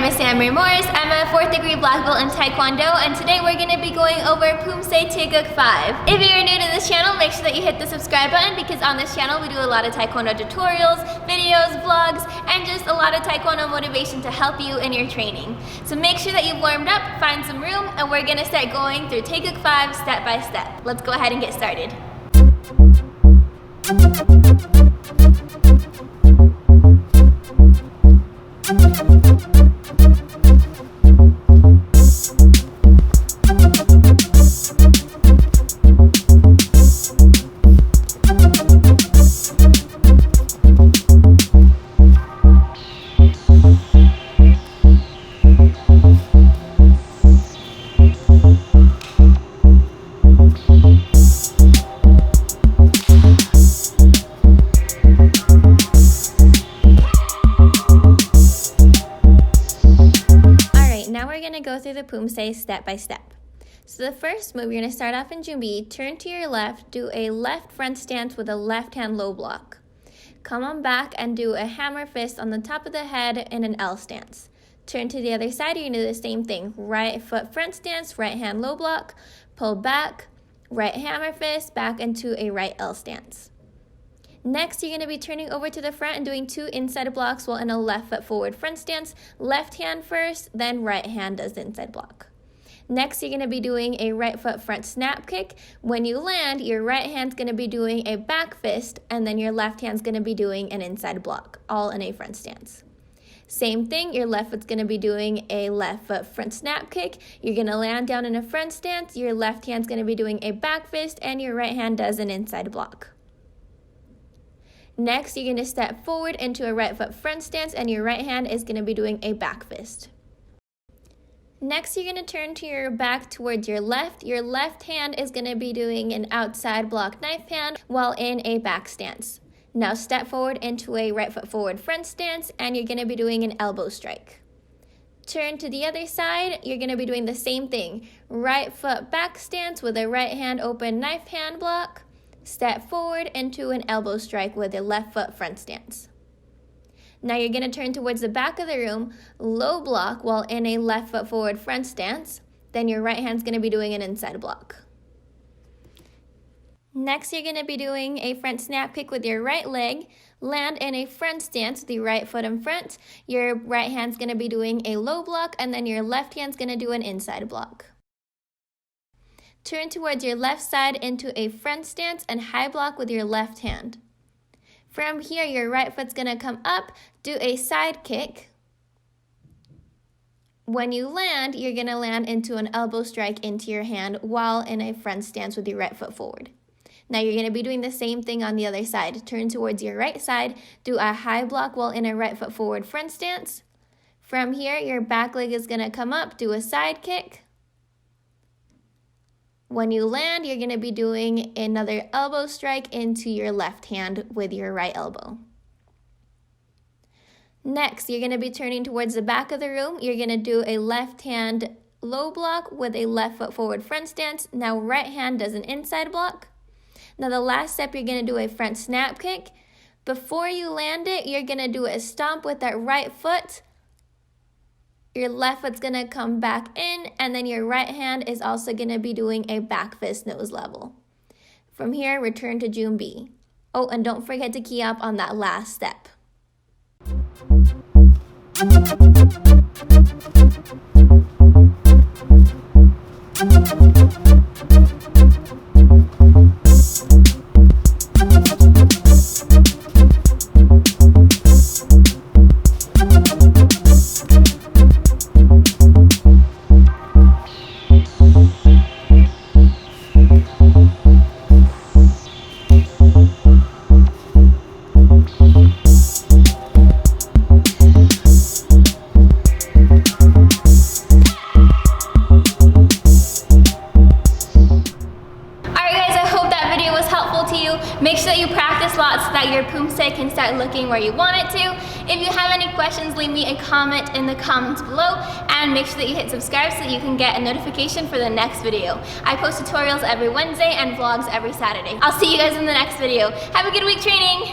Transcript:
name is Samery Moras. I'm a 4th degree black belt in Taekwondo, and today we're going to be going over Poomsae Taeguk 5. If you're new to this channel, make sure that you hit the subscribe button because on this channel we do a lot of Taekwondo tutorials, videos, vlogs, and just a lot of Taekwondo motivation to help you in your training. So make sure that you've warmed up, find some room, and we're going to start going through Taeguk 5 step by step. Let's go ahead and get started. Now we're going to go through the Poomsae step by step. So the first move, you're going to start off in Junbi, turn to your left, do a left front stance with a left hand low block. Come on back and do a hammer fist on the top of the head in an L stance. Turn to the other side, you're going to do the same thing. Right foot front stance, right hand low block, pull back, right hammer fist, back into a right L stance. Next, you're going to be turning over to the front and doing 2 inside blocks while in a left foot forward front stance. Left hand first, then right hand does the inside block. Next, you're going to be doing a right foot front snap kick. When you land, your right hand's going to be doing a back fist, and then your left hand's going to be doing an inside block, all in a front stance. Same thing, your left foot's going to be doing a left foot front snap kick. You're going to land down in a front stance. Your left hand's going to be doing a back fist, and your right hand does an inside block. Next, you're going to step forward into a right foot front stance, and your right hand is going to be doing a back fist. Next, you're going to turn to your back towards your left. Your left hand is going to be doing an outside block knife hand while in a back stance. Now step forward into a right foot forward front stance, and you're going to be doing an elbow strike. Turn to the other side, you're going to be doing the same thing. Right foot back stance with a right hand open knife hand block. Step forward into an elbow strike with a left foot front stance. Now you're going to turn towards the back of the room, low block while in a left foot forward front stance. Then your right hand's going to be doing an inside block. Next, you're going to be doing a front snap kick with your right leg. Land in a front stance with your right foot in front. Your right hand's going to be doing a low block, and then your left hand's going to do an inside block. Turn towards your left side into a front stance and high block with your left hand. From here, your right foot's going to come up, do a side kick. When you land, you're going to land into an elbow strike into your hand while in a front stance with your right foot forward. Now you're going to be doing the same thing on the other side. Turn towards your right side, do a high block while in a right foot forward front stance. From here, your back leg is going to come up, do a side kick. When you land, you're going to be doing another elbow strike into your left hand with your right elbow. Next, you're going to be turning towards the back of the room. You're going to do a left hand low block with a left foot forward front stance. Now right hand does an inside block. Now the last step, you're going to do a front snap kick. Before you land it, you're going to do a stomp with that right foot. Your left foot's going to come back in, and then your right hand is also going to be doing a back fist nose level. From here, return to Junbi. Oh, and don't forget to key up on that last step. Make sure that you practice lots so that your Poomsae can start looking where you want it to. If you have any questions, leave me a comment in the comments below, and make sure that you hit subscribe so that you can get a notification for the next video. I post tutorials every Wednesday and vlogs every Saturday. I'll see you guys in the next video. Have a good week training!